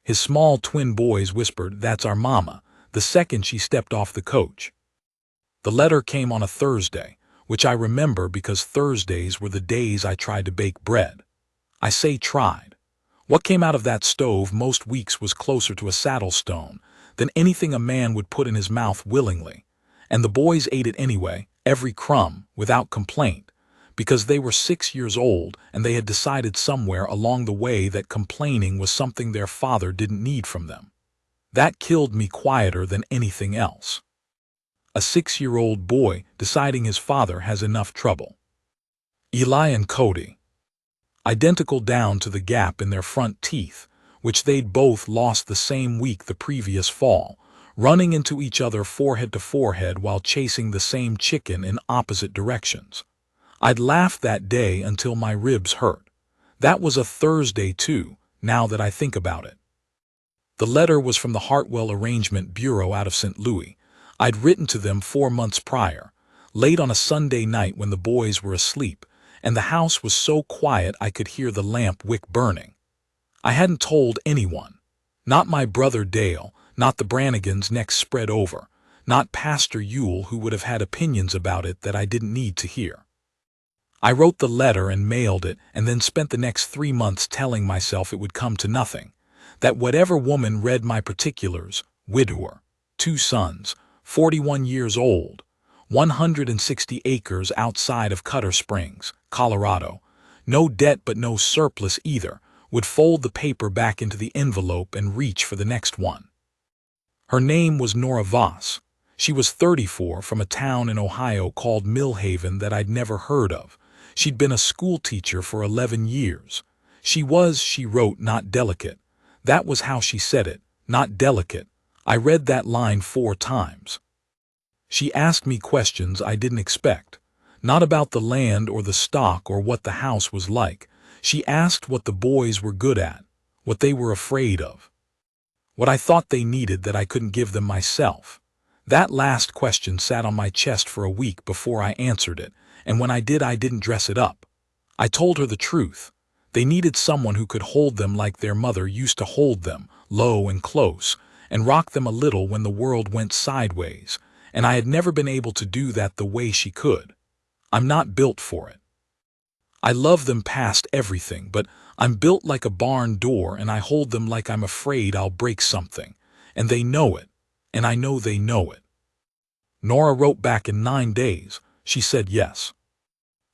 His small twin boys whispered, "That's our mama," the second she stepped off the coach. The letter came on a Thursday, which I remember because Thursdays were the days I tried to bake bread. I say tried. What came out of that stove most weeks was closer to a saddle stone than anything a man would put in his mouth willingly, and the boys ate it anyway, every crumb, without complaint, because they were 6 years old and they had decided somewhere along the way that complaining was something their father didn't need from them. That killed me quieter than anything else. A 6-year-old boy deciding his father has enough trouble. Eli and Cody. Identical down to the gap in their front teeth, which they'd both lost the same week the previous fall, running into each other forehead to forehead while chasing the same chicken in opposite directions. I'd laughed that day until my ribs hurt. That was a Thursday too, now that I think about it. The letter was from the Hartwell Arrangement Bureau out of St. Louis. I'd written to them 4 months prior, late on a Sunday night when the boys were asleep, and the house was so quiet I could hear the lamp wick burning. I hadn't told anyone. Not my brother Dale, not the Brannigans next spread over, not Pastor Yule, who would have had opinions about it that I didn't need to hear. I wrote the letter and mailed it and then spent the next 3 months telling myself it would come to nothing, that whatever woman read my particulars, widower, 2 sons, 41 years old, 160 acres outside of Cutter Springs, Colorado, no debt but no surplus either, would fold the paper back into the envelope and reach for the next one. Her name was Nora Voss. She was 34, from a town in Ohio called Millhaven that I'd never heard of. She'd been a school teacher for 11 years. She wrote, not delicate. That was how she said it, not delicate. I read that line 4 times. She asked me questions I didn't expect, not about the land or the stock or what the house was like. She asked what the boys were good at, what they were afraid of, what I thought they needed that I couldn't give them myself. That last question sat on my chest for a week before I answered it, and when I did, I didn't dress it up. I told her the truth. They needed someone who could hold them like their mother used to hold them, low and close, and rock them a little when the world went sideways, and I had never been able to do that the way she could. I'm not built for it. I love them past everything, but I'm built like a barn door and I hold them like I'm afraid I'll break something, and they know it, and I know they know it. Nora wrote back in 9 days. She said yes.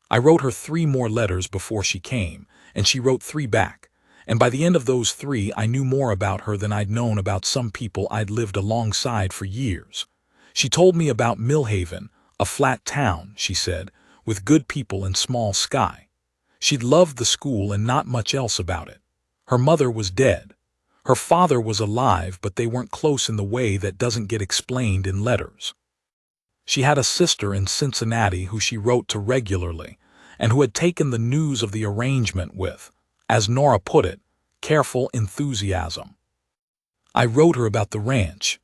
I wrote her 3 more letters before she came, and she wrote 3 back, and by the end of those 3 I knew more about her than I'd known about some people I'd lived alongside for years. She told me about Millhaven, a flat town, she said, with good people and small sky. She'd loved the school and not much else about it. Her mother was dead. Her father was alive, but they weren't close in the way that doesn't get explained in letters. She had a sister in Cincinnati who she wrote to regularly, and who had taken the news of the arrangement with, as Nora put it, careful enthusiasm. I wrote her about the ranch,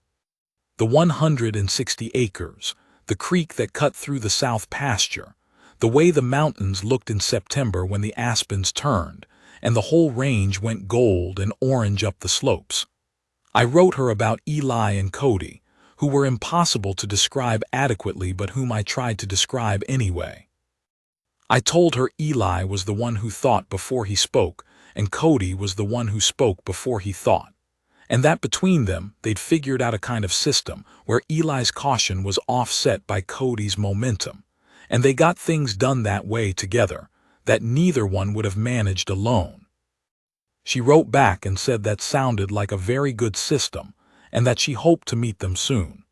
the 160 acres, the creek that cut through the south pasture, the way the mountains looked in September when the aspens turned, and the whole range went gold and orange up the slopes. I wrote her about Eli and Cody, who were impossible to describe adequately but whom I tried to describe anyway. I told her Eli was the one who thought before he spoke, and Cody was the one who spoke before he thought, and that between them they'd figured out a kind of system where Eli's caution was offset by Cody's momentum, and they got things done that way together, that neither one would have managed alone. She wrote back and said that sounded like a very good system, and that she hoped to meet them soon.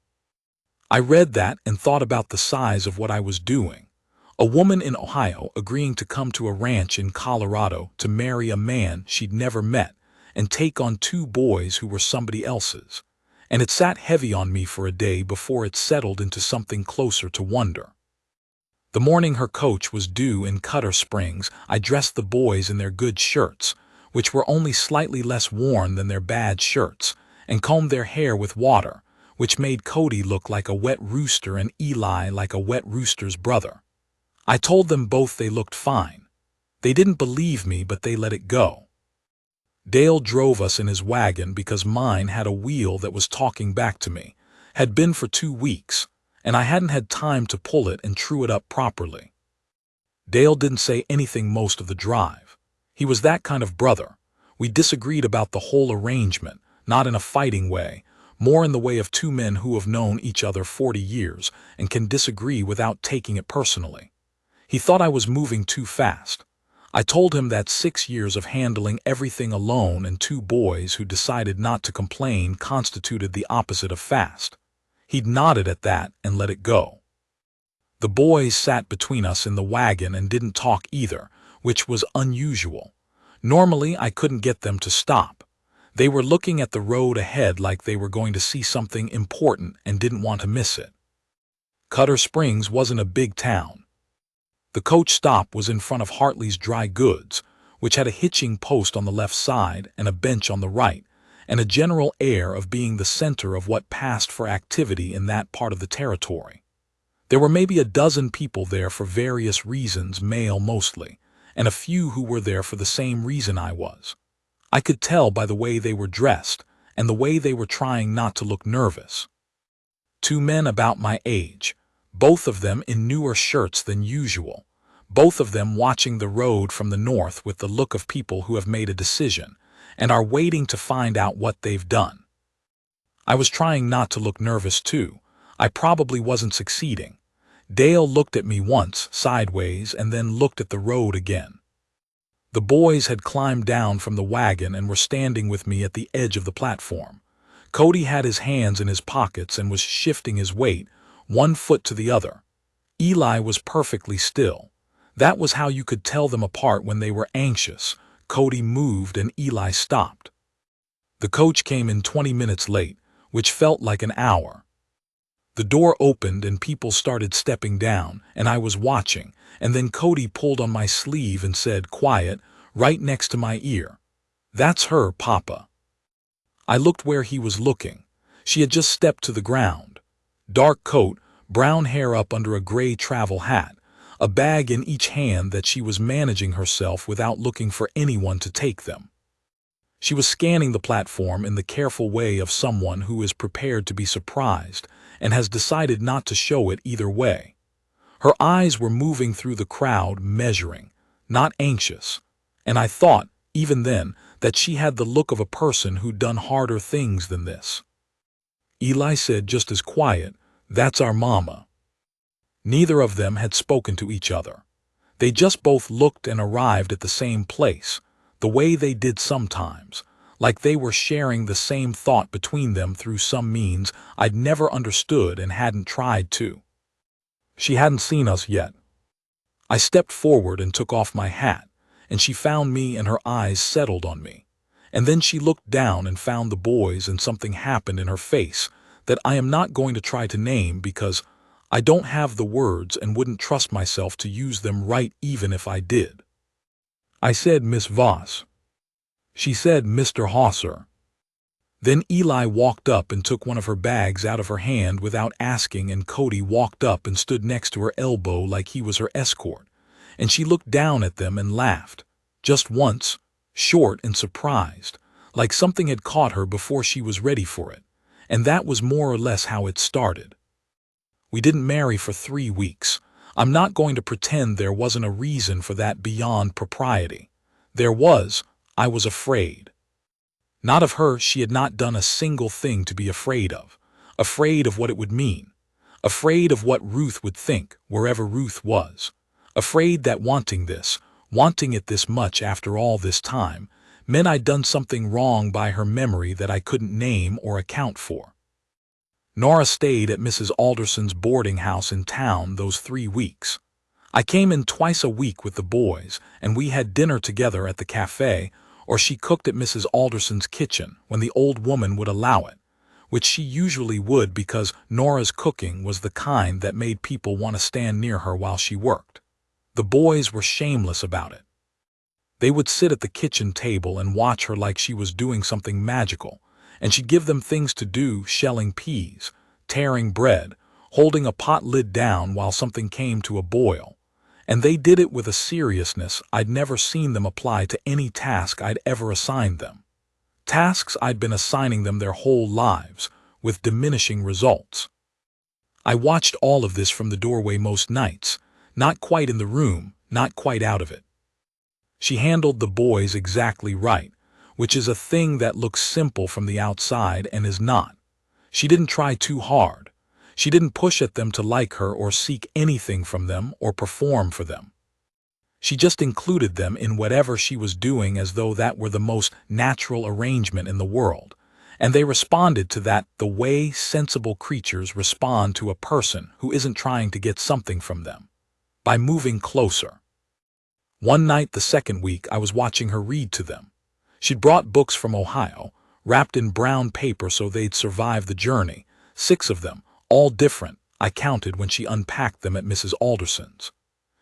I read that and thought about the size of what I was doing. A woman in Ohio agreeing to come to a ranch in Colorado to marry a man she'd never met and take on 2 boys who were somebody else's. And it sat heavy on me for a day before it settled into something closer to wonder. The morning her coach was due in Cutter Springs, I dressed the boys in their good shirts, which were only slightly less worn than their bad shirts, and combed their hair with water, which made Cody look like a wet rooster and Eli like a wet rooster's brother. I told them both they looked fine. They didn't believe me, but they let it go. Dale drove us in his wagon because mine had a wheel that was talking back to me, had been for 2 weeks, and I hadn't had time to pull it and true it up properly. Dale didn't say anything most of the drive. He was that kind of brother. We disagreed about the whole arrangement, not in a fighting way, more in the way of two men who have known each other 40 years and can disagree without taking it personally. He thought I was moving too fast. I told him that 6 years of handling everything alone and 2 boys who decided not to complain constituted the opposite of fast. He'd nodded at that and let it go. The boys sat between us in the wagon and didn't talk either, which was unusual. Normally, I couldn't get them to stop. They were looking at the road ahead like they were going to see something important and didn't want to miss it. Cutter Springs wasn't a big town. The coach stop was in front of Hartley's Dry Goods, which had a hitching post on the left side and a bench on the right, and a general air of being the center of what passed for activity in that part of the territory. There were maybe a dozen people there for various reasons, male mostly, and a few who were there for the same reason I was. I could tell by the way they were dressed and the way they were trying not to look nervous. 2 men about my age, both of them in newer shirts than usual, both of them watching the road from the north with the look of people who have made a decision and are waiting to find out what they've done. I was trying not to look nervous too. I probably wasn't succeeding. Dale looked at me once, sideways, and then looked at the road again. The boys had climbed down from the wagon and were standing with me at the edge of the platform. Cody had his hands in his pockets and was shifting his weight, 1 foot to the other. Eli was perfectly still. That was how you could tell them apart when they were anxious. Cody moved and Eli stopped. The coach came in 20 minutes late, which felt like an hour. The door opened and people started stepping down, and I was watching, and then Cody pulled on my sleeve and said, quiet, right next to my ear, "That's her, Papa." I looked where he was looking. She had just stepped to the ground. Dark coat, brown hair up under a gray travel hat, a bag in each hand that she was managing herself without looking for anyone to take them. She was scanning the platform in the careful way of someone who is prepared to be surprised and has decided not to show it either way. Her eyes were moving through the crowd, measuring, not anxious, and I thought, even then, that she had the look of a person who'd done harder things than this. Eli said just as quiet, "That's our mama." Neither of them had spoken to each other. They just both looked and arrived at the same place, the way they did sometimes, like they were sharing the same thought between them through some means I'd never understood and hadn't tried to. She hadn't seen us yet. I stepped forward and took off my hat, and she found me and her eyes settled on me. And then she looked down and found the boys, and something happened in her face that I am not going to try to name because I don't have the words and wouldn't trust myself to use them right even if I did. I said, "Miss Voss." She said, "Mr. Hosser." Then Eli walked up and took one of her bags out of her hand without asking, and Cody walked up and stood next to her elbow like he was her escort, and she looked down at them and laughed, just once, short and surprised, like something had caught her before she was ready for it, and that was more or less how it started. We didn't marry for 3 weeks. I'm not going to pretend there wasn't a reason for that beyond propriety. There was. I was afraid. Not of her. She had not done a single thing to be afraid of what it would mean, afraid of what Ruth would think wherever Ruth was, afraid that wanting it this much after all this time, meant I'd done something wrong by her memory that I couldn't name or account for. Nora stayed at Mrs. Alderson's boarding house in town those 3 weeks. I came in twice a week with the boys, and we had dinner together at the cafe, or she cooked at Mrs. Alderson's kitchen when the old woman would allow it, which she usually would because Nora's cooking was the kind that made people want to stand near her while she worked. The boys were shameless about it. They would sit at the kitchen table and watch her like she was doing something magical, and she'd give them things to do, shelling peas, tearing bread, holding a pot lid down while something came to a boil, And they did it with a seriousness I'd never seen them apply to any task I'd ever assigned them. Tasks I'd been assigning them their whole lives, with diminishing results. I watched all of this from the doorway most nights, not quite in the room, not quite out of it. She handled the boys exactly right, which is a thing that looks simple from the outside and is not. She didn't try too hard. She didn't push at them to like her or seek anything from them or perform for them. She just included them in whatever she was doing as though that were the most natural arrangement in the world, and they responded to that the way sensible creatures respond to a person who isn't trying to get something from them, by moving closer. One night the second week I was watching her read to them. She'd brought books from Ohio, wrapped in brown paper so they'd survive the journey, 6 of them, all different, I counted when she unpacked them at Mrs. Alderson's.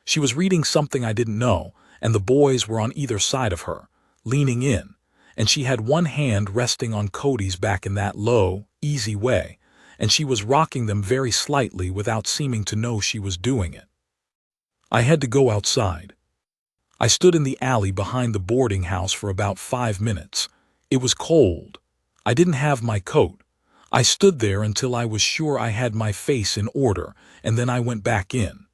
She was reading something I didn't know, and the boys were on either side of her, leaning in, and she had one hand resting on Cody's back in that low, easy way, and she was rocking them very slightly without seeming to know she was doing it. I had to go outside. I stood in the alley behind the boarding house for about 5 minutes. It was cold. I didn't have my coat. I stood there until I was sure I had my face in order, and then I went back in.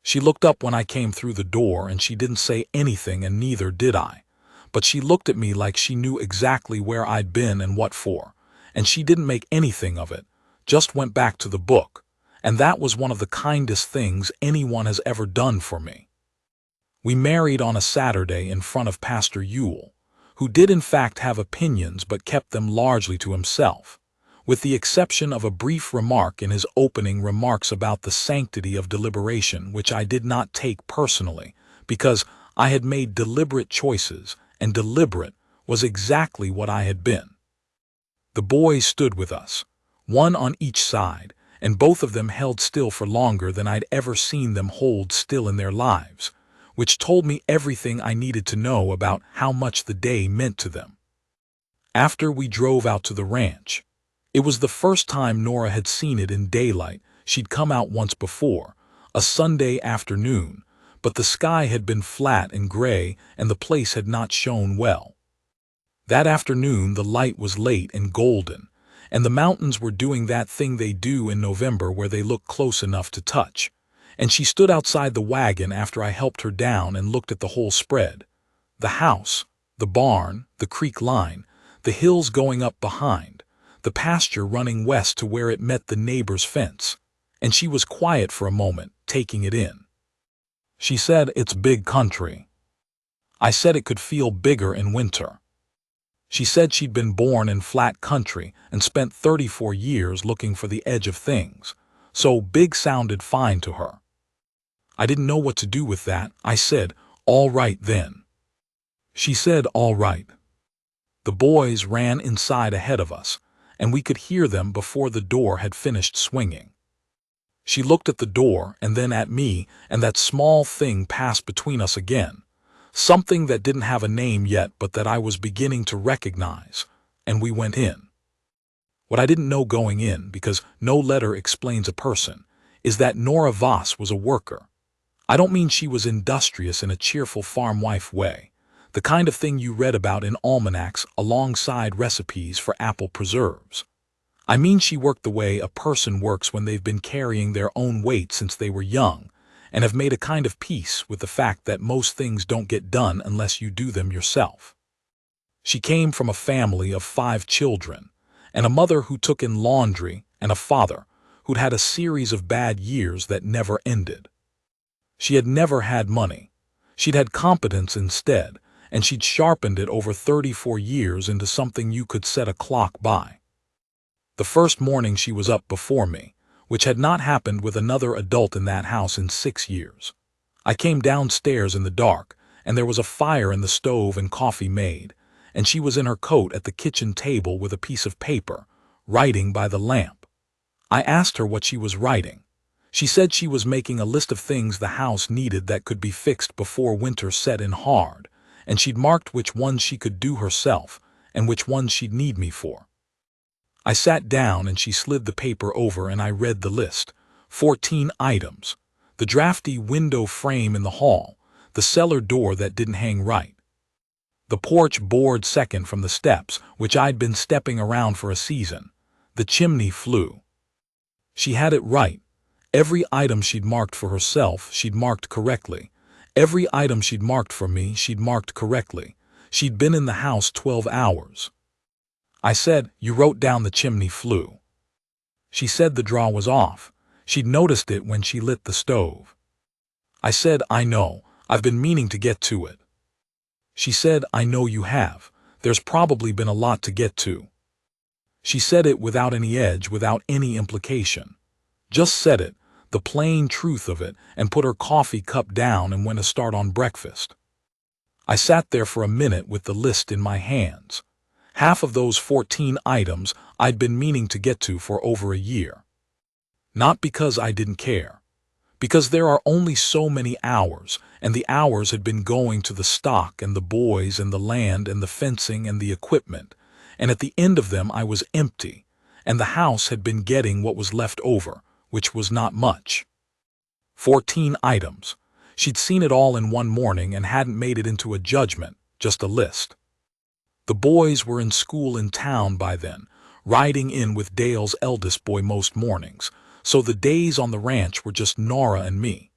She looked up when I came through the door, and she didn't say anything, and neither did I. But she looked at me like she knew exactly where I'd been and what for, and she didn't make anything of it, just went back to the book, and that was one of the kindest things anyone has ever done for me. We married on a Saturday in front of Pastor Ewell, who did in fact have opinions but kept them largely to himself, with the exception of a brief remark in his opening remarks about the sanctity of deliberation, which I did not take personally, because I had made deliberate choices, and deliberate was exactly what I had been. The boys stood with us, one on each side, and both of them held still for longer than I'd ever seen them hold still in their lives, which told me everything I needed to know about how much the day meant to them. After we drove out to the ranch, it was the first time Nora had seen it in daylight. She'd come out once before, a Sunday afternoon, but the sky had been flat and gray and the place had not shone well. That afternoon the light was late and golden, and the mountains were doing that thing they do in November where they look close enough to touch, and she stood outside the wagon after I helped her down and looked at the whole spread. The house, the barn, the creek line, the hills going up behind, the pasture running west to where it met the neighbor's fence, and she was quiet for a moment, taking it in. She said, "It's big country." I said it could feel bigger in winter. She said she'd been born in flat country and spent 34 years looking for the edge of things, so big sounded fine to her. I didn't know what to do with that. I said, "All right then." She said, "All right." The boys ran inside ahead of us, and we could hear them before the door had finished swinging. She looked at the door and then at me, and that small thing passed between us again, something that didn't have a name yet but that I was beginning to recognize, and we went in. What I didn't know going in, because no letter explains a person, is that Nora Voss was a worker. I don't mean she was industrious in a cheerful farm wife way, the kind of thing you read about in almanacs alongside recipes for apple preserves. I mean she worked the way a person works when they've been carrying their own weight since they were young, and have made a kind of peace with the fact that most things don't get done unless you do them yourself. She came from a family of 5 children, and a mother who took in laundry, and a father who'd had a series of bad years that never ended. She had never had money. She'd had competence instead, and she'd sharpened it over 34 years into something you could set a clock by. The first morning she was up before me, which had not happened with another adult in that house in 6 years. I came downstairs in the dark, and there was a fire in the stove and coffee made, and she was in her coat at the kitchen table with a piece of paper, writing by the lamp. I asked her what she was writing. She said she was making a list of things the house needed that could be fixed before winter set in hard, and she'd marked which ones she could do herself and which ones she'd need me for. I sat down and she slid the paper over and I read the list. 14 items. the drafty window frame in the hall, the cellar door that didn't hang right, the porch board second from the steps, which I'd been stepping around for a season, the chimney flue. She had it right. Every item she'd marked for herself, she'd marked correctly. Every item she'd marked for me, she'd marked correctly. She'd been in the house 12 hours. I said, "You wrote down the chimney flue." She said the draw was off. She'd noticed it when she lit the stove. I said, "I know. I've been meaning to get to it." She said, "I know you have. There's probably been a lot to get to." She said it without any edge, without any implication. Just said it, the plain truth of it, and put her coffee cup down and went to start on breakfast. I sat there for a minute with the list in my hands. Half of those 14 items I'd been meaning to get to for over a year. Not because I didn't care. Because there are only so many hours, and the hours had been going to the stock and the boys and the land and the fencing and the equipment, and at the end of them I was empty, and the house had been getting what was left over, which was not much. 14 items. She'd seen it all in one morning and hadn't made it into a judgment, just a list. The boys were in school in town by then, riding in with Dale's eldest boy most mornings, so the days on the ranch were just Nora and me.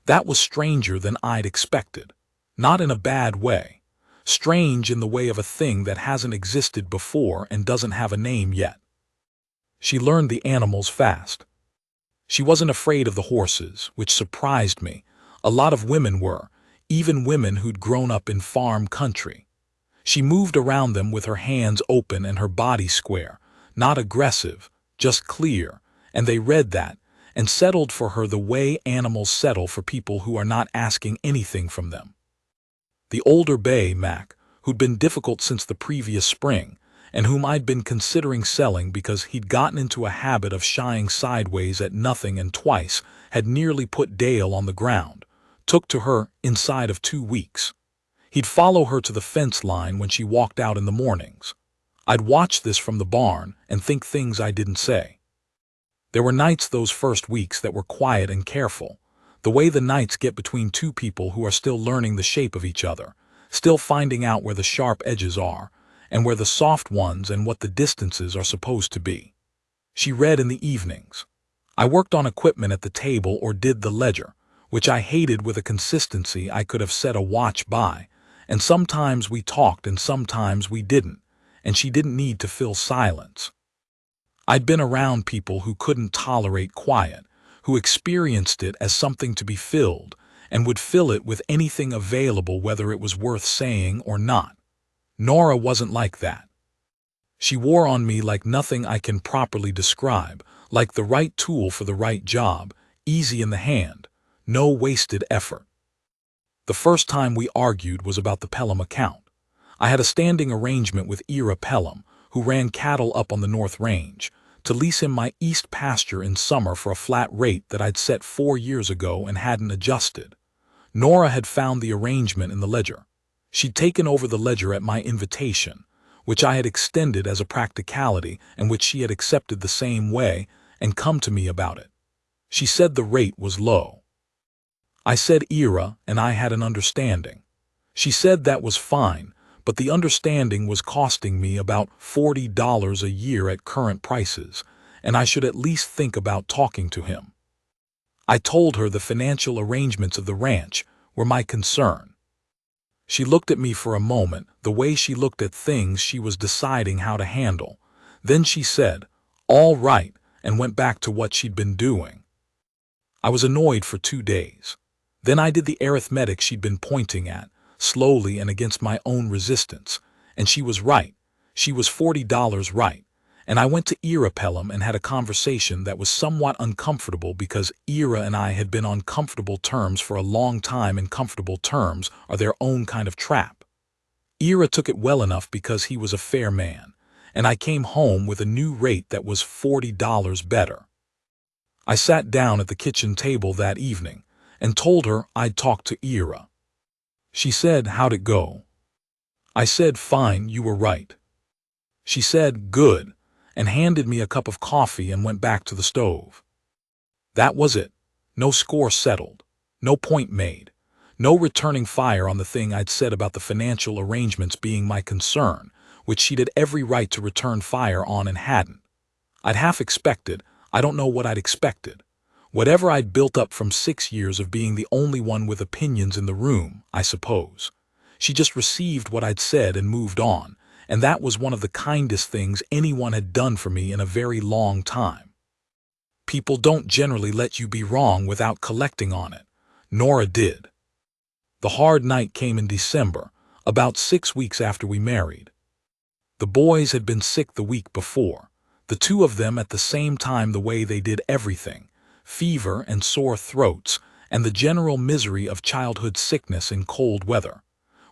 That was stranger than I'd expected. Not in a bad way. Strange in the way of a thing that hasn't existed before and doesn't have a name yet. She learned the animals fast. She wasn't afraid of the horses, which surprised me. A lot of women were, even women who'd grown up in farm country. She moved around them with her hands open and her body square, not aggressive, just clear, and they read that, and settled for her the way animals settle for people who are not asking anything from them. The older bay, Mac, who'd been difficult since the previous spring, and whom I'd been considering selling because he'd gotten into a habit of shying sideways at nothing and twice had nearly put Dale on the ground, took to her inside of 2 weeks. He'd follow her to the fence line when she walked out in the mornings. I'd watch this from the barn and think things I didn't say. There were nights those first weeks that were quiet and careful, the way the nights get between two people who are still learning the shape of each other, still finding out where the sharp edges are, and where the soft ones and what the distances are supposed to be. She read in the evenings. I worked on equipment at the table or did the ledger, which I hated with a consistency I could have set a watch by, and sometimes we talked and sometimes we didn't, and she didn't need to fill silence. I'd been around people who couldn't tolerate quiet, who experienced it as something to be filled, and would fill it with anything available whether it was worth saying or not. Nora wasn't like that. She wore on me like nothing I can properly describe, like the right tool for the right job, easy in the hand, no wasted effort. The first time we argued was about the Pelham account. I had a standing arrangement with Ira Pelham, who ran cattle up on the North Range, to lease him my east pasture in summer for a flat rate that I'd set 4 years ago and hadn't adjusted. Nora had found the arrangement in the ledger. She'd taken over the ledger at my invitation, which I had extended as a practicality and which she had accepted the same way and come to me about it. She said the rate was low. I said Ira and I had an understanding. She said that was fine, but the understanding was costing me about $40 a year at current prices, and I should at least think about talking to him. I told her the financial arrangements of the ranch were my concern. She looked at me for a moment, the way she looked at things she was deciding how to handle. Then she said, "All right," and went back to what she'd been doing. I was annoyed for 2 days. Then I did the arithmetic she'd been pointing at, slowly and against my own resistance, and she was right. She was $40 right, and I went to Ira Pelham and had a conversation that was somewhat uncomfortable because Ira and I had been on comfortable terms for a long time, and comfortable terms are their own kind of trap. Ira took it well enough because he was a fair man, and I came home with a new rate that was $40 better. I sat down at the kitchen table that evening and told her I'd talked to Ira. She said, "How'd it go?" I said, "Fine, you were right." She said, "Good," and handed me a cup of coffee and went back to the stove. That was it. No score settled. No point made. No returning fire on the thing I'd said about the financial arrangements being my concern, which she'd had every right to return fire on and hadn't. I'd half expected, I don't know what I'd expected. Whatever I'd built up from 6 years of being the only one with opinions in the room, I suppose. She just received what I'd said and moved on, and that was one of the kindest things anyone had done for me in a very long time. People don't generally let you be wrong without collecting on it. Nora did. The hard night came in December, about 6 weeks after we married. The boys had been sick the week before, the two of them at the same time, the way they did everything, fever and sore throats, and the general misery of childhood sickness in cold weather,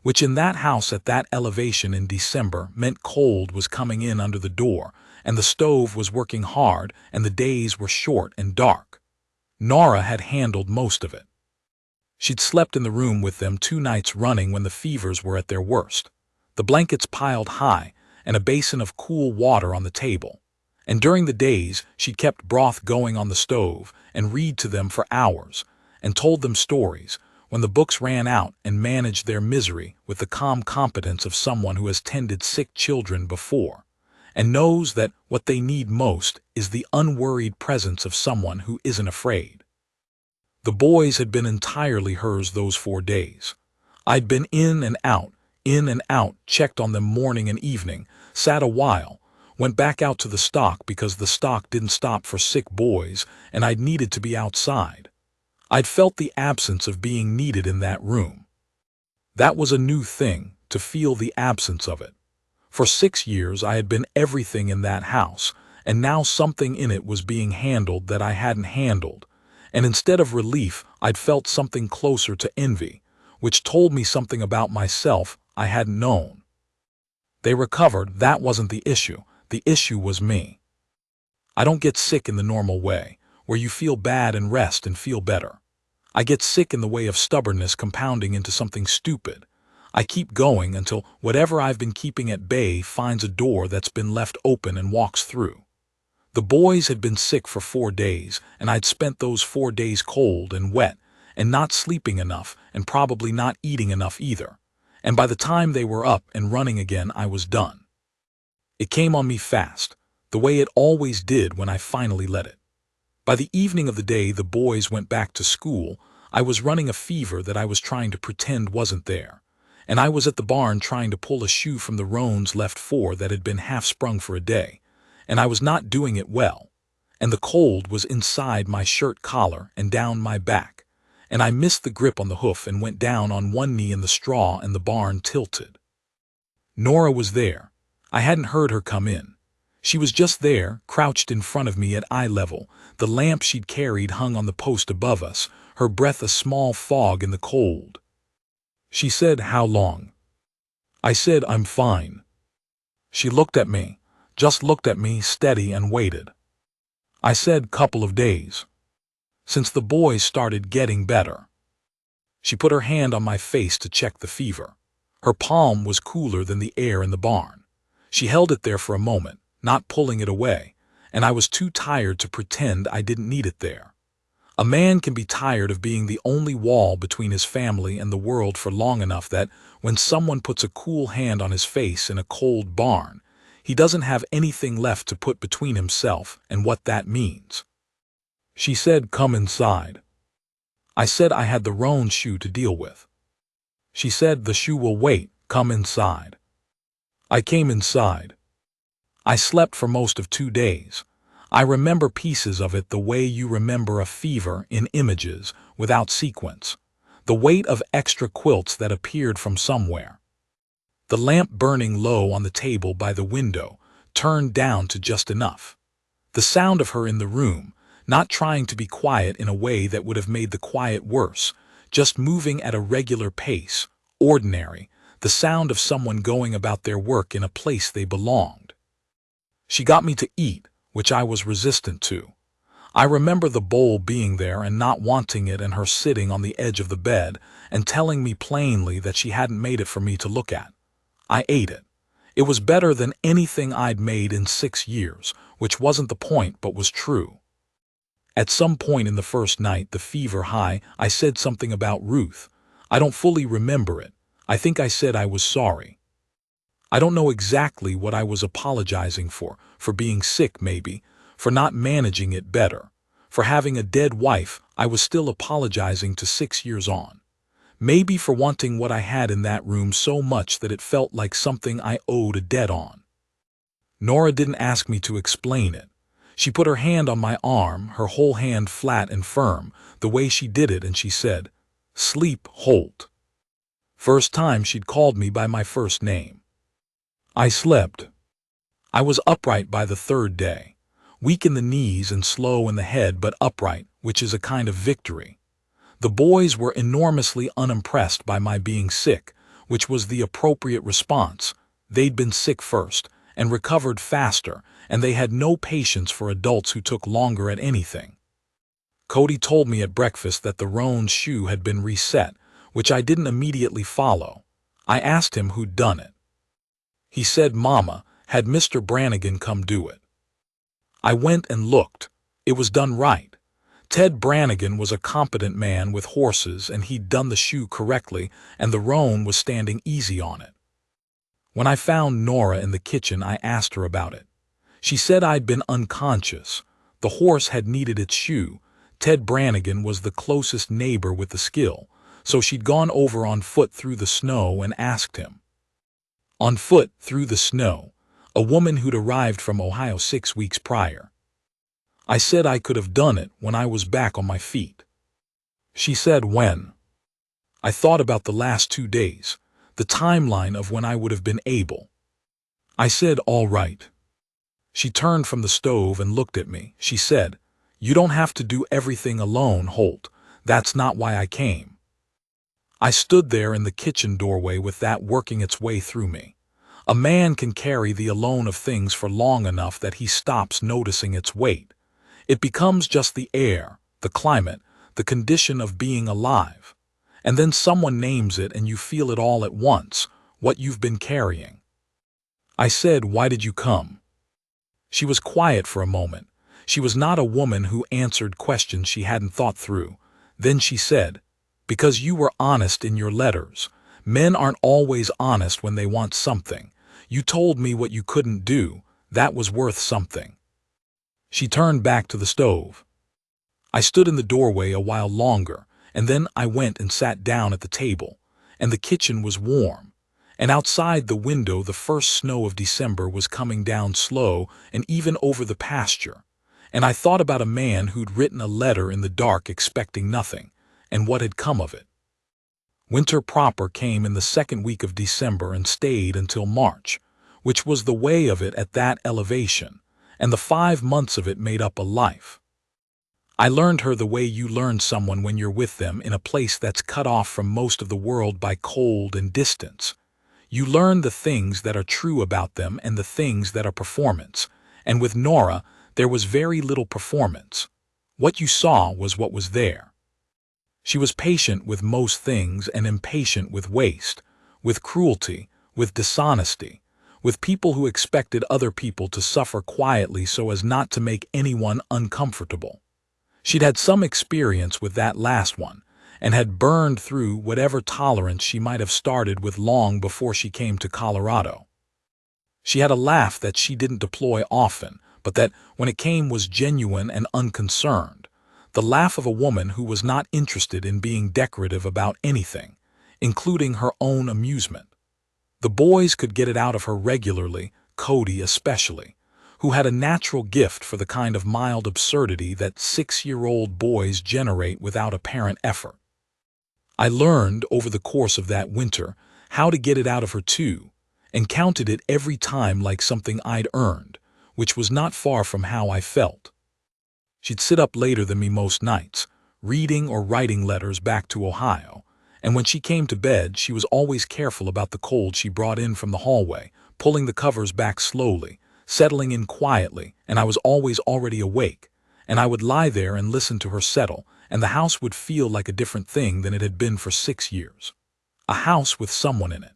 which in that house at that elevation in December meant cold was coming in under the door, and the stove was working hard, and the days were short and dark. Nora had handled most of it. She'd slept in the room with them 2 nights running when the fevers were at their worst, the blankets piled high, and a basin of cool water on the table. And during the days, she kept broth going on the stove and read to them for hours, and told them stories, when the books ran out, and managed their misery with the calm competence of someone who has tended sick children before, and knows that what they need most is the unworried presence of someone who isn't afraid. The boys had been entirely hers those 4 days. I'd been in and out, checked on them morning and evening, sat a while, went back out to the stock because the stock didn't stop for sick boys, and I'd needed to be outside. I'd felt the absence of being needed in that room. That was a new thing, to feel the absence of it. For 6 years I had been everything in that house, and now something in it was being handled that I hadn't handled, and instead of relief I'd felt something closer to envy, which told me something about myself I hadn't known. They recovered, that wasn't the issue was me. I don't get sick in the normal way, where you feel bad and rest and feel better. I get sick in the way of stubbornness compounding into something stupid. I keep going until whatever I've been keeping at bay finds a door that's been left open and walks through. The boys had been sick for 4 days, and I'd spent those 4 days cold and wet, and not sleeping enough, and probably not eating enough either. And by the time they were up and running again, I was done. It came on me fast, the way it always did when I finally let it. By the evening of the day the boys went back to school, I was running a fever that I was trying to pretend wasn't there, and I was at the barn trying to pull a shoe from the roans left 4 that had been half sprung for a day, and I was not doing it well, and the cold was inside my shirt collar and down my back, and I missed the grip on the hoof and went down on one knee in the straw, and the barn tilted. Nora was there. I hadn't heard her come in. She was just there, crouched in front of me at eye level, the lamp she'd carried hung on the post above us, her breath a small fog in the cold. She said, "How long?" I said, "I'm fine." She looked at me, just looked at me steady, and waited. I said, "Couple of days. Since the boys started getting better." She put her hand on my face to check the fever. Her palm was cooler than the air in the barn. She held it there for a moment, not pulling it away, and I was too tired to pretend I didn't need it there. A man can be tired of being the only wall between his family and the world for long enough that, when someone puts a cool hand on his face in a cold barn, he doesn't have anything left to put between himself and what that means. She said, "Come inside." I said I had the roan shoe to deal with. She said, "The shoe will wait, come inside." I came inside. I slept for most of 2 days. I remember pieces of it the way you remember a fever in images, without sequence. The weight of extra quilts that appeared from somewhere. The lamp burning low on the table by the window, turned down to just enough. The sound of her in the room, not trying to be quiet in a way that would have made the quiet worse, just moving at a regular pace, ordinary, the sound of someone going about their work in a place they belonged. She got me to eat, which I was resistant to. I remember the bowl being there and not wanting it, and her sitting on the edge of the bed and telling me plainly that she hadn't made it for me to look at. I ate it. It was better than anything I'd made in 6 years, which wasn't the point but was true. At some point in the first night, the fever high, I said something about Ruth. I don't fully remember it. I think I said I was sorry. I don't know exactly what I was apologizing for being sick maybe, for not managing it better. For having a dead wife, I was still apologizing to 6 years on. Maybe for wanting what I had in that room so much that it felt like something I owed a debt on. Nora didn't ask me to explain it. She put her hand on my arm, her whole hand flat and firm, the way she did it, and she said, "Sleep, Holt." First time she'd called me by my first name. I slept. I was upright by the third day, weak in the knees and slow in the head, but upright, which is a kind of victory. The boys were enormously unimpressed by my being sick, which was the appropriate response. They'd been sick first and recovered faster, and they had no patience for adults who took longer at anything. Cody told me at breakfast that the roan's shoe had been reset, which I didn't immediately follow. I asked him who'd done it. He said Mama had Mr. Brannigan come do it. I went and looked. It was done right. Ted Brannigan was a competent man with horses, and he'd done the shoe correctly, and the roan was standing easy on it. When I found Nora in the kitchen, I asked her about it. She said I'd been unconscious. The horse had needed its shoe. Ted Brannigan was the closest neighbor with the skill, so she'd gone over on foot through the snow and asked him. On foot through the snow, a woman who'd arrived from Ohio 6 weeks prior. I said I could have done it when I was back on my feet. She said when. I thought about the last 2 days, the timeline of when I would have been able. I said all right. She turned from the stove and looked at me. She said, "You don't have to do everything alone, Holt. That's not why I came." I stood there in the kitchen doorway with that working its way through me. A man can carry the alone of things for long enough that he stops noticing its weight. It becomes just the air, the climate, the condition of being alive. And then someone names it and you feel it all at once, what you've been carrying. I said, "Why did you come?" She was quiet for a moment. She was not a woman who answered questions she hadn't thought through. Then she said, "Because you were honest in your letters. Men aren't always honest when they want something. You told me what you couldn't do. That was worth something." She turned back to the stove. I stood in the doorway a while longer, and then I went and sat down at the table, and the kitchen was warm. And outside the window the first snow of December was coming down slow and even over the pasture. And I thought about a man who'd written a letter in the dark expecting nothing, and what had come of it. Winter proper came in the second week of December and stayed until March, which was the way of it at that elevation, and the 5 months of it made up a life. I learned her the way you learn someone when you're with them in a place that's cut off from most of the world by cold and distance. You learn the things that are true about them and the things that are performance, and with Nora there was very little performance. What you saw was what was there. She was patient with most things and impatient with waste, with cruelty, with dishonesty, with people who expected other people to suffer quietly so as not to make anyone uncomfortable. She'd had some experience with that last one, and had burned through whatever tolerance she might have started with long before she came to Colorado. She had a laugh that she didn't deploy often, but that, when it came, was genuine and unconcerned. The laugh of a woman who was not interested in being decorative about anything, including her own amusement. The boys could get it out of her regularly, Cody especially, who had a natural gift for the kind of mild absurdity that 6-year-old boys generate without apparent effort. I learned over the course of that winter how to get it out of her too, and counted it every time like something I'd earned, which was not far from how I felt. She'd sit up later than me most nights, reading or writing letters back to Ohio, and when she came to bed she was always careful about the cold she brought in from the hallway, pulling the covers back slowly, settling in quietly, and I was always already awake, and I would lie there and listen to her settle, and the house would feel like a different thing than it had been for 6 years. A house with someone in it.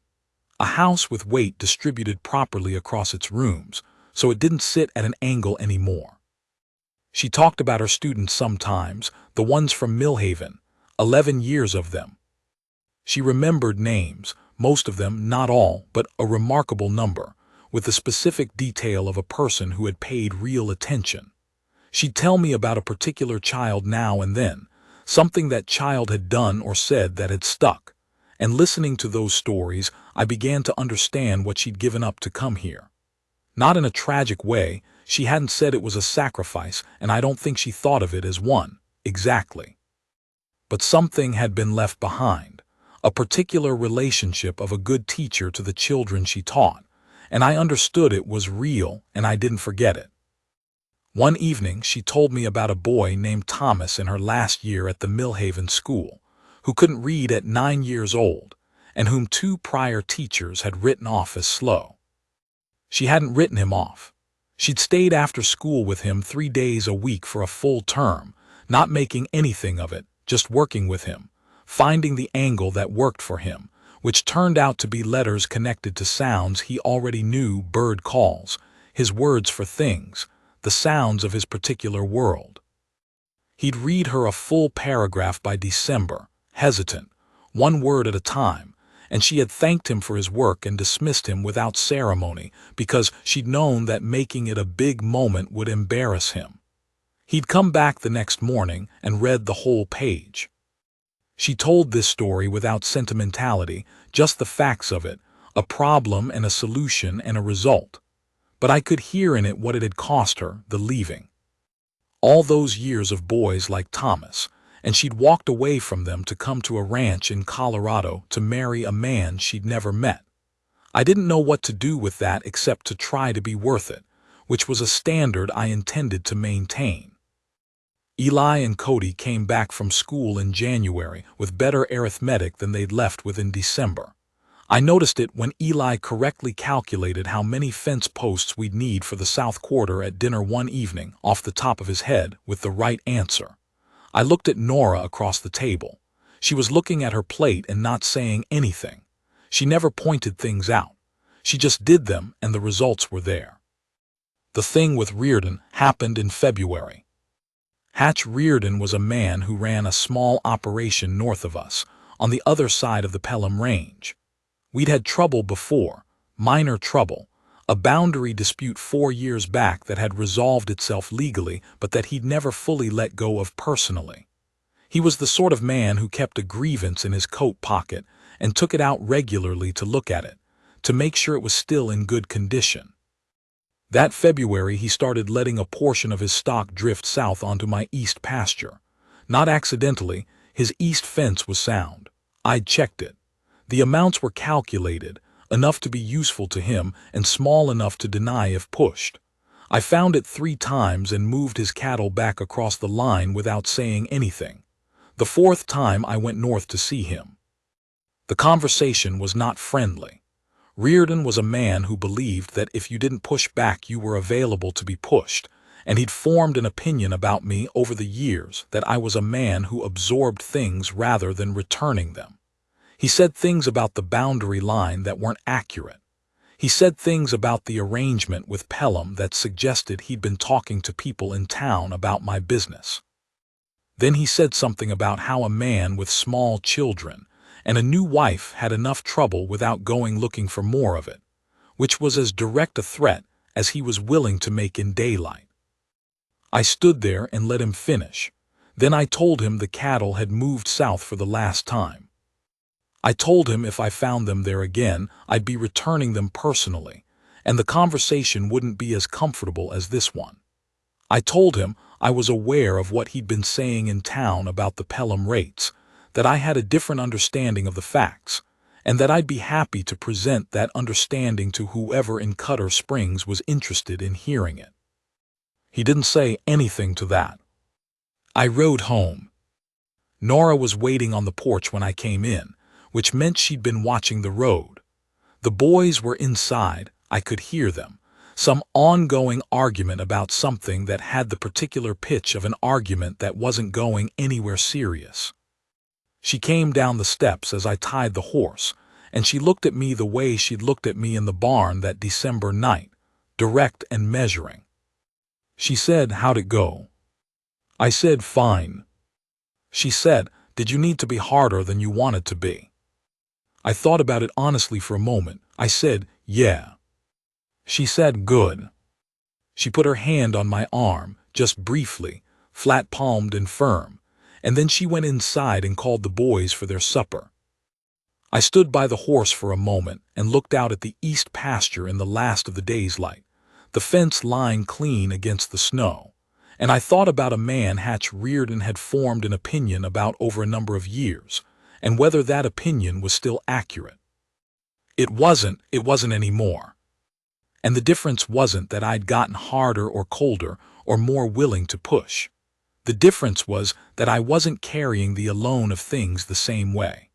A house with weight distributed properly across its rooms, so it didn't sit at an angle anymore. She talked about her students sometimes, the ones from Millhaven, 11 years of them. She remembered names, most of them, not all, but a remarkable number, with the specific detail of a person who had paid real attention. She'd tell me about a particular child now and then, something that child had done or said that had stuck. And listening to those stories, I began to understand what she'd given up to come here. Not in a tragic way, she hadn't said it was a sacrifice, and I don't think she thought of it as one, exactly. But something had been left behind, a particular relationship of a good teacher to the children she taught, and I understood it was real, and I didn't forget it. One evening she told me about a boy named Thomas in her last year at the Millhaven school, who couldn't read at 9 years old, and whom 2 prior teachers had written off as slow. She hadn't written him off. She'd stayed after school with him 3 days a week for a full term, not making anything of it, just working with him, finding the angle that worked for him, which turned out to be letters connected to sounds he already knew: bird calls, his words for things, the sounds of his particular world. He'd read her a full paragraph by December, hesitant, 1 word at a time, and she had thanked him for his work and dismissed him without ceremony because she'd known that making it a big moment would embarrass him. He'd come back the next morning and read the whole page. She told this story without sentimentality, just the facts of it, a problem and a solution and a result. But I could hear in it what it had cost her, the leaving. All those years of boys like Thomas, and she'd walked away from them to come to a ranch in Colorado to marry a man she'd never met. I didn't know what to do with that except to try to be worth it, which was a standard I intended to maintain. Eli and Cody came back from school in January with better arithmetic than they'd left with in December. I noticed it when Eli correctly calculated how many fence posts we'd need for the south quarter at dinner one evening off the top of his head with the right answer. I looked at Nora across the table. She was looking at her plate and not saying anything. She never pointed things out. She just did them, and the results were there. The thing with Reardon happened in February. Hatch Reardon was a man who ran a small operation north of us, on the other side of the Pelham Range. We'd had trouble before, minor trouble, a boundary dispute 4 years back that had resolved itself legally but that he'd never fully let go of personally. He was the sort of man who kept a grievance in his coat pocket and took it out regularly to look at it, to make sure it was still in good condition. That February he started letting a portion of his stock drift south onto my east pasture. Not accidentally, his east fence was sound. I'd checked it. The amounts were calculated, enough to be useful to him and small enough to deny if pushed. I found it 3 times and moved his cattle back across the line without saying anything. The 4th time I went north to see him. The conversation was not friendly. Reardon was a man who believed that if you didn't push back you were available to be pushed, and he'd formed an opinion about me over the years that I was a man who absorbed things rather than returning them. He said things about the boundary line that weren't accurate. He said things about the arrangement with Pelham that suggested he'd been talking to people in town about my business. Then he said something about how a man with small children and a new wife had enough trouble without going looking for more of it, which was as direct a threat as he was willing to make in daylight. I stood there and let him finish. Then I told him the cattle had moved south for the last time. I told him if I found them there again, I'd be returning them personally, and the conversation wouldn't be as comfortable as this one. I told him I was aware of what he'd been saying in town about the Pelham rates, that I had a different understanding of the facts, and that I'd be happy to present that understanding to whoever in Cutter Springs was interested in hearing it. He didn't say anything to that. I rode home. Nora was waiting on the porch when I came in, which meant she'd been watching the road. The boys were inside, I could hear them, some ongoing argument about something that had the particular pitch of an argument that wasn't going anywhere serious. She came down the steps as I tied the horse, and she looked at me the way she'd looked at me in the barn that December night, direct and measuring. She said, "How'd it go?" I said, "Fine." She said, "Did you need to be harder than you wanted to be?" I thought about it honestly for a moment. I said, "Yeah." She said, "Good." She put her hand on my arm, just briefly, flat-palmed and firm, and then she went inside and called the boys for their supper. I stood by the horse for a moment and looked out at the east pasture in the last of the day's light, the fence lying clean against the snow, and I thought about a man Hatch Reardon had formed an opinion about over a number of years, and whether that opinion was still accurate. It wasn't anymore. And the difference wasn't that I'd gotten harder or colder or more willing to push. The difference was that I wasn't carrying the alone of things the same way.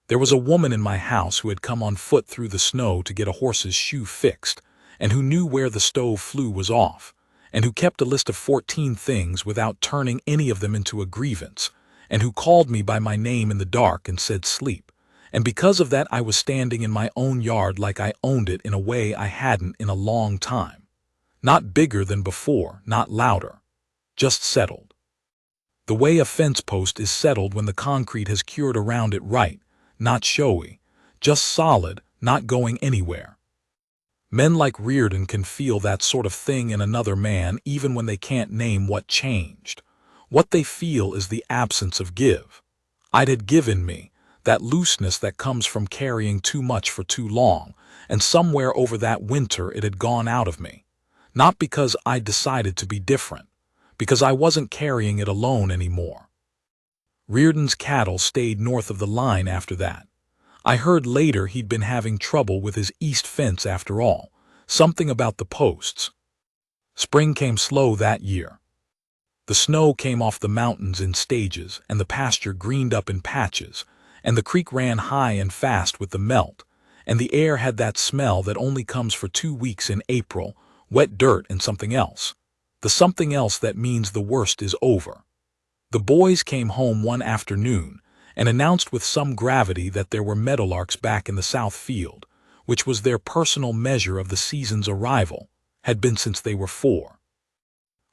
There was a woman in my house who had come on foot through the snow to get a horse's shoe fixed, and who knew where the stove flue was off, and who kept a list of 14 things without turning any of them into a grievance, and who called me by my name in the dark and said sleep. And because of that I was standing in my own yard like I owned it in a way I hadn't in a long time. Not bigger than before, not louder. Just settled. The way a fence post is settled when the concrete has cured around it right, not showy, just solid, not going anywhere. Men like Reardon can feel that sort of thing in another man even when they can't name what changed. What they feel is the absence of give. It had given me, that looseness that comes from carrying too much for too long, and somewhere over that winter it had gone out of me. Not because I'd decided to be different, because I wasn't carrying it alone anymore. Reardon's cattle stayed north of the line after that. I heard later he'd been having trouble with his east fence after all, something about the posts. Spring came slow that year. The snow came off the mountains in stages, and the pasture greened up in patches, and the creek ran high and fast with the melt, and the air had that smell that only comes for 2 weeks in April, wet dirt and something else. The something else that means the worst is over. The boys came home one afternoon and announced with some gravity that there were meadowlarks back in the south field, which was their personal measure of the season's arrival, had been since they were 4.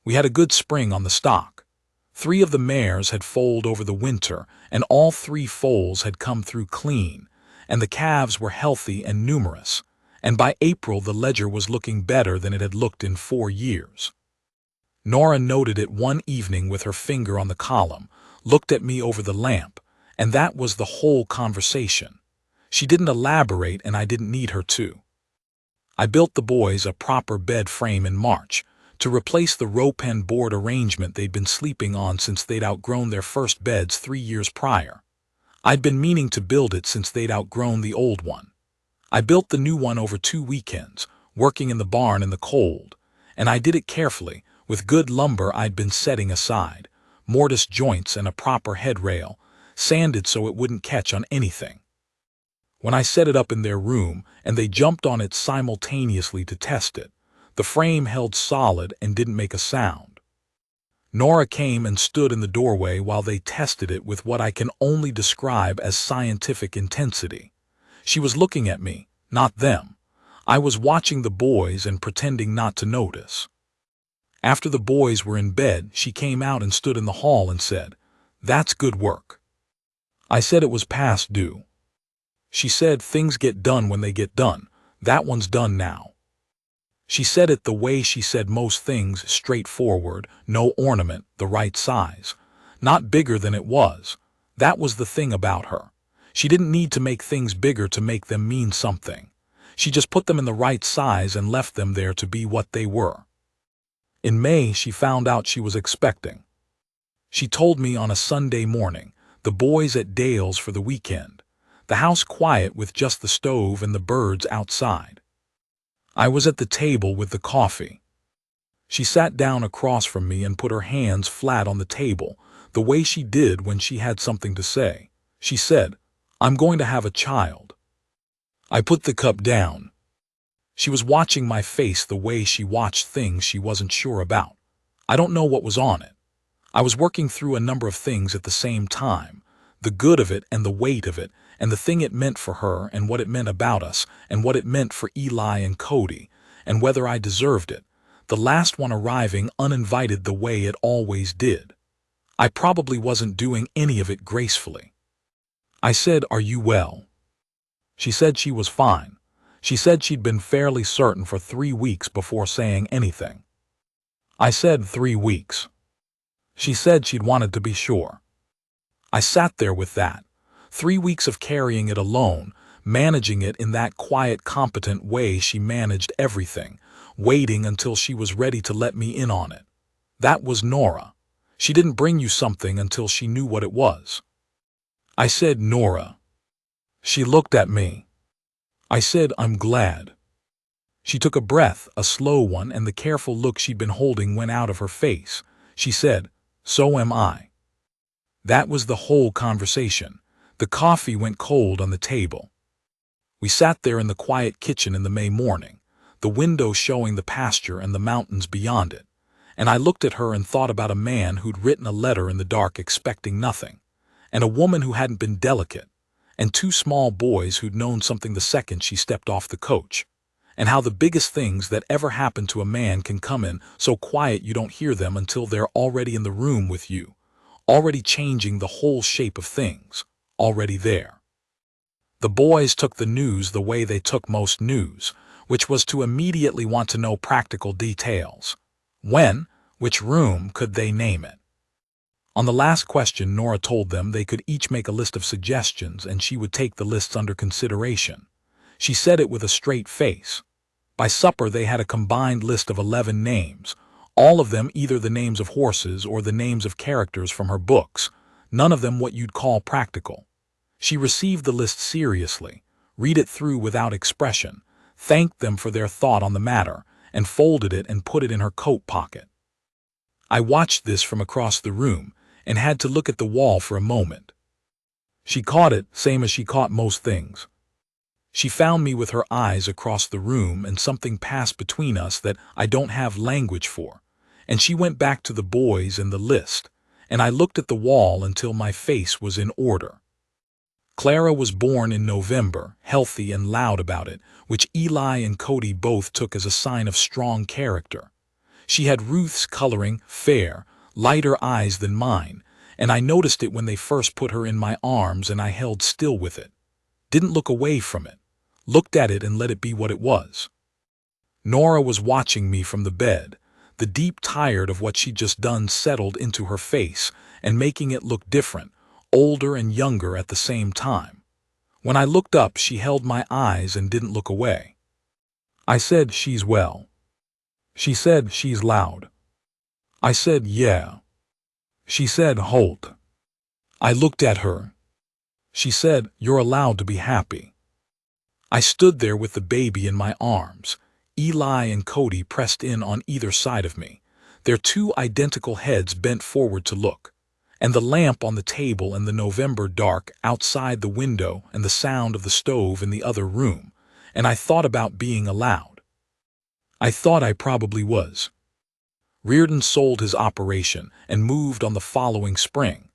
We had a good spring on the stock. 3 of the mares had foaled over the winter, and all 3 foals had come through clean, and the calves were healthy and numerous, and by April the ledger was looking better than it had looked in 4 years. Nora noted it one evening with her finger on the column, looked at me over the lamp, and that was the whole conversation. She didn't elaborate, and I didn't need her to. I built the boys a proper bed frame in March, to replace the rope-pen board arrangement they'd been sleeping on since they'd outgrown their first beds 3 years prior. I'd been meaning to build it since they'd outgrown the old one. I built the new one over 2 weekends, working in the barn in the cold, and I did it carefully, with good lumber I'd been setting aside, mortise joints and a proper headrail, sanded so it wouldn't catch on anything. When I set it up in their room and they jumped on it simultaneously to test it, the frame held solid and didn't make a sound. Nora came and stood in the doorway while they tested it with what I can only describe as scientific intensity. She was looking at me, not them. I was watching the boys and pretending not to notice. After the boys were in bed, she came out and stood in the hall and said, "That's good work." I said it was past due. She said, "Things get done when they get done. That one's done now." She said it the way she said most things, straightforward, no ornament, the right size. Not bigger than it was. That was the thing about her. She didn't need to make things bigger to make them mean something. She just put them in the right size and left them there to be what they were. In May, she found out she was expecting. She told me on a Sunday morning, the boys at Dale's for the weekend, the house quiet with just the stove and the birds outside. I was at the table with the coffee. She sat down across from me and put her hands flat on the table, the way she did when she had something to say. She said, "I'm going to have a child." I put the cup down. She was watching my face the way she watched things she wasn't sure about. I don't know what was on it. I was working through a number of things at the same time, the good of it and the weight of it, and the thing it meant for her and what it meant about us and what it meant for Eli and Cody, and whether I deserved it, the last one arriving uninvited the way it always did. I probably wasn't doing any of it gracefully. I said, "Are you well?" She said she was fine. She said she'd been fairly certain for 3 weeks before saying anything. I said 3 weeks. She said she'd wanted to be sure. I sat there with that. 3 weeks of carrying it alone, managing it in that quiet, competent way she managed everything, waiting until she was ready to let me in on it. That was Nora. She didn't bring you something until she knew what it was. I said, "Nora." She looked at me. I said, "I'm glad." She took a breath, a slow one, and the careful look she'd been holding went out of her face. She said, "So am I." That was the whole conversation. The coffee went cold on the table. We sat there in the quiet kitchen in the May morning, the window showing the pasture and the mountains beyond it, and I looked at her and thought about a man who'd written a letter in the dark expecting nothing, and a woman who hadn't been delicate, and 2 small boys who'd known something the second she stepped off the coach, and how the biggest things that ever happened to a man can come in so quiet you don't hear them until they're already in the room with you, already changing the whole shape of things, already there. The boys took the news the way they took most news, which was to immediately want to know practical details. When, which room, could they name it? On the last question, Nora told them they could each make a list of suggestions and she would take the lists under consideration. She said it with a straight face. By supper they had a combined list of 11 names, all of them either the names of horses or the names of characters from her books, none of them what you'd call practical. She received the list seriously, read it through without expression, thanked them for their thought on the matter, and folded it and put it in her coat pocket. I watched this from across the room and had to look at the wall for a moment. She caught it, same as she caught most things. She found me with her eyes across the room, and something passed between us that I don't have language for, and she went back to the boys and the list, and I looked at the wall until my face was in order. Clara was born in November, healthy and loud about it, which Eli and Cody both took as a sign of strong character. She had Ruth's coloring, fair, lighter eyes than mine, and I noticed it when they first put her in my arms and I held still with it. Didn't look away from it. Looked at it and let it be what it was. Nora was watching me from the bed. The deep tired of what she'd just done settled into her face and making it look different, older and younger at the same time. When I looked up, she held my eyes and didn't look away. I said, "She's well." She said, "She's loud." I said, "Yeah." She said, "Holt." I looked at her. She said, "You're allowed to be happy." I stood there with the baby in my arms. Eli and Cody pressed in on either side of me, their 2 identical heads bent forward to look, and the lamp on the table and the November dark outside the window and the sound of the stove in the other room, and I thought about being allowed. I thought I probably was. Reardon sold his operation and moved on the following spring.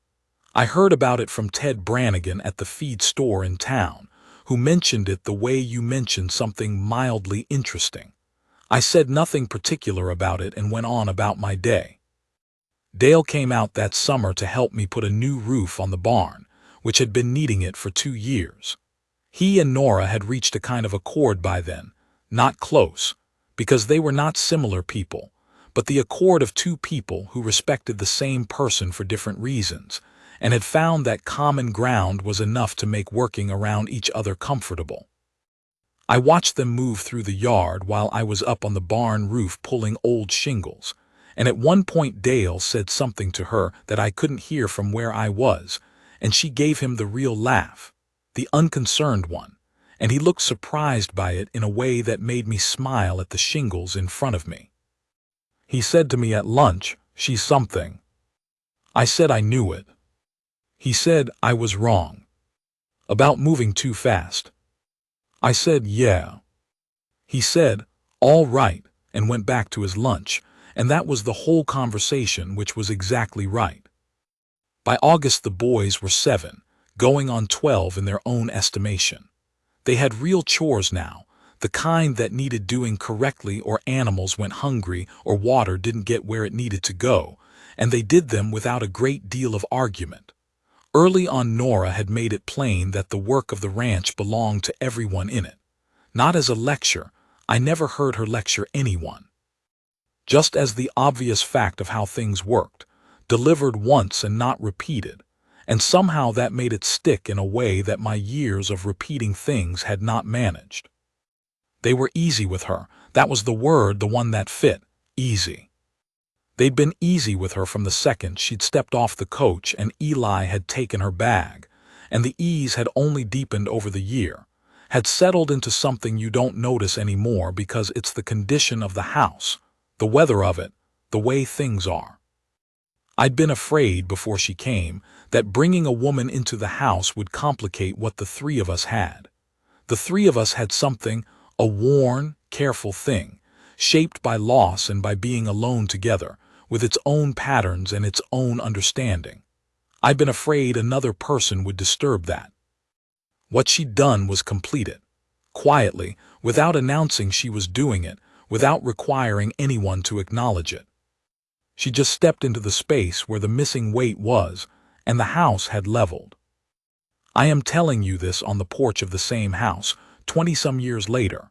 I heard about it from Ted Brannigan at the feed store in town, who mentioned it the way you mentioned something mildly interesting. I said nothing particular about it and went on about my day. Dale came out that summer to help me put a new roof on the barn, which had been needing it for 2 years. He and Nora had reached a kind of accord by then, not close, because they were not similar people, but the accord of 2 people who respected the same person for different reasons, and had found that common ground was enough to make working around each other comfortable. I watched them move through the yard while I was up on the barn roof pulling old shingles, and at one point Dale said something to her that I couldn't hear from where I was, and she gave him the real laugh, the unconcerned one, and he looked surprised by it in a way that made me smile at the shingles in front of me. He said to me at lunch, "She's something." I said I knew it. He said I was wrong. About moving too fast. I said, "Yeah." He said, "All right," and went back to his lunch, and that was the whole conversation, which was exactly right. By August the boys were 7, going on 12 in their own estimation. They had real chores now, the kind that needed doing correctly or animals went hungry or water didn't get where it needed to go, and they did them without a great deal of argument. Early on, Nora had made it plain that the work of the ranch belonged to everyone in it. Not as a lecture, I never heard her lecture anyone. Just as the obvious fact of how things worked, delivered once and not repeated, and somehow that made it stick in a way that my years of repeating things had not managed. They were easy with her. That was the word, the one that fit. Easy. They'd been easy with her from the second she'd stepped off the coach and Eli had taken her bag, and the ease had only deepened over the year, had settled into something you don't notice anymore because it's the condition of the house, the weather of it, the way things are. I'd been afraid before she came that bringing a woman into the house would complicate what the three of us had. The three of us had something, a worn, careful thing, shaped by loss and by being alone together, with its own patterns and its own understanding. I'd been afraid another person would disturb that. What she'd done was complete it. Quietly, without announcing she was doing it, without requiring anyone to acknowledge it. She just stepped into the space where the missing weight was, and the house had leveled. I am telling you this on the porch of the same house, 20-some years later.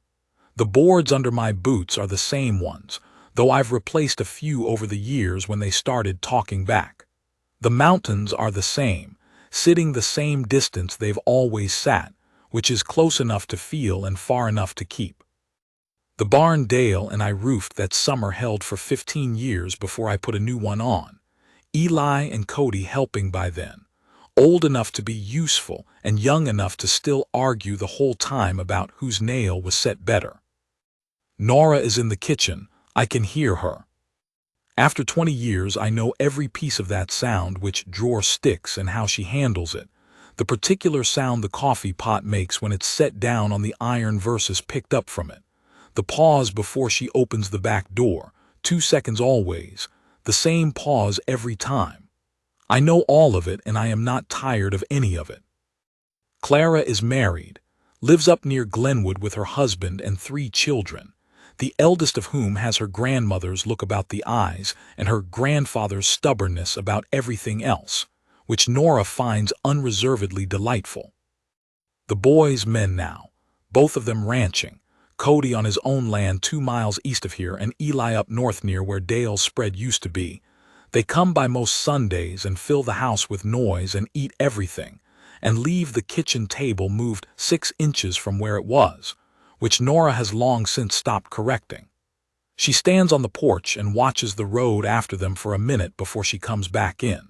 The boards under my boots are the same ones, though I've replaced a few over the years when they started talking back. The mountains are the same, sitting the same distance they've always sat, which is close enough to feel and far enough to keep. The barn Dale and I roofed that summer held for 15 years before I put a new one on, Eli and Cody helping by then, old enough to be useful and young enough to still argue the whole time about whose nail was set better. Nora is in the kitchen. I can hear her. After 20 years, I know every piece of that sound, which drawer sticks and how she handles it, the particular sound the coffee pot makes when it's set down on the iron versus picked up from it, the pause before she opens the back door, 2 seconds always, the same pause every time. I know all of it and I am not tired of any of it. Clara is married, lives up near Glenwood with her husband and 3 children, the eldest of whom has her grandmother's look about the eyes and her grandfather's stubbornness about everything else, which Nora finds unreservedly delightful. The boys men now, both of them ranching, Cody on his own land 2 miles east of here and Eli up north near where Dale's spread used to be. They come by most Sundays and fill the house with noise and eat everything, and leave the kitchen table moved 6 inches from where it was, which Nora has long since stopped correcting. She stands on the porch and watches the road after them for a minute before she comes back in.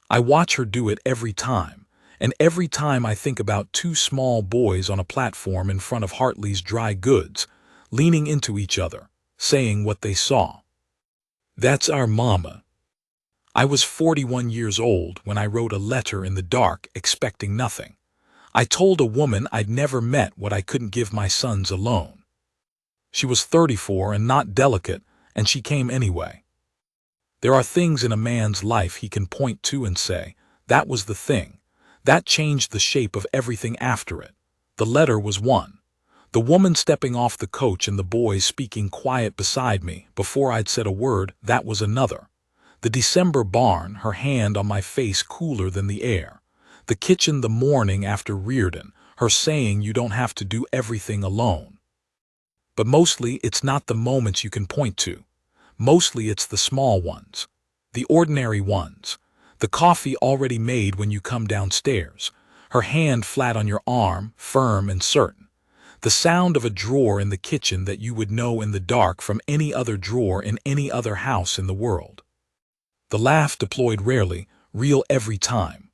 I watch her do it every time, and every time I think about 2 small boys on a platform in front of Hartley's Dry Goods, leaning into each other, saying what they saw. That's our mama. I was 41 years old when I wrote a letter in the dark expecting nothing. I told a woman I'd never met what I couldn't give my sons alone. She was 34 and not delicate, and she came anyway. There are things in a man's life he can point to and say, that was the thing. That changed the shape of everything after it. The letter was one. The woman stepping off the coach and the boys speaking quiet beside me before I'd said a word, that was another. The December barn, her hand on my face cooler than the air. The kitchen the morning after Reardon, her saying you don't have to do everything alone. But mostly it's not the moments you can point to. Mostly it's the small ones, the ordinary ones, the coffee already made when you come downstairs, her hand flat on your arm, firm and certain, the sound of a drawer in the kitchen that you would know in the dark from any other drawer in any other house in the world. The laugh deployed rarely, real every time.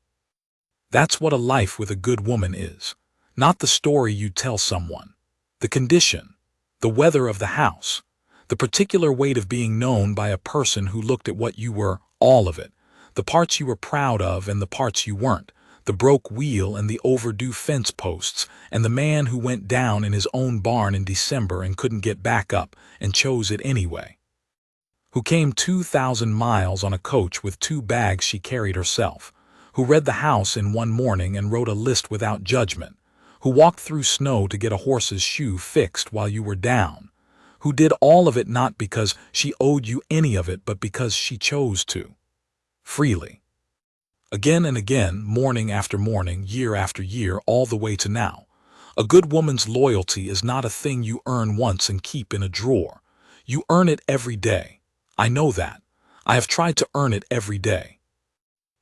That's what a life with a good woman is, not the story you tell someone, the condition, the weather of the house, the particular weight of being known by a person who looked at what you were, all of it, the parts you were proud of and the parts you weren't, the broke wheel and the overdue fence posts, and the man who went down in his own barn in December and couldn't get back up and chose it anyway, who came 2,000 miles on a coach with 2 bags she carried herself, who read the house in one morning and wrote a list without judgment, who walked through snow to get a horse's shoe fixed while you were down, who did all of it not because she owed you any of it but because she chose to. Freely. Again and again, morning after morning, year after year, all the way to now. A good woman's loyalty is not a thing you earn once and keep in a drawer. You earn it every day. I know that. I have tried to earn it every day.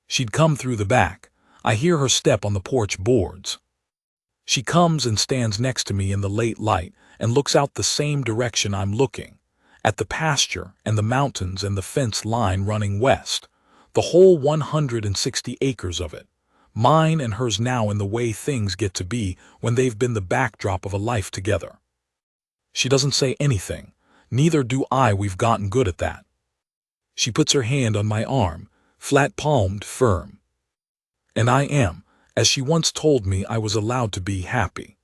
She'd come through the back. I hear her step on the porch boards. She comes and stands next to me in the late light and looks out the same direction I'm looking, at the pasture and the mountains and the fence line running west, the whole 160 acres of it, mine and hers now in the way things get to be when they've been the backdrop of a life together. She doesn't say anything, neither do I. We've gotten good at that. She puts her hand on my arm, flat-palmed, firm. And I am, as she once told me, I was allowed to be happy.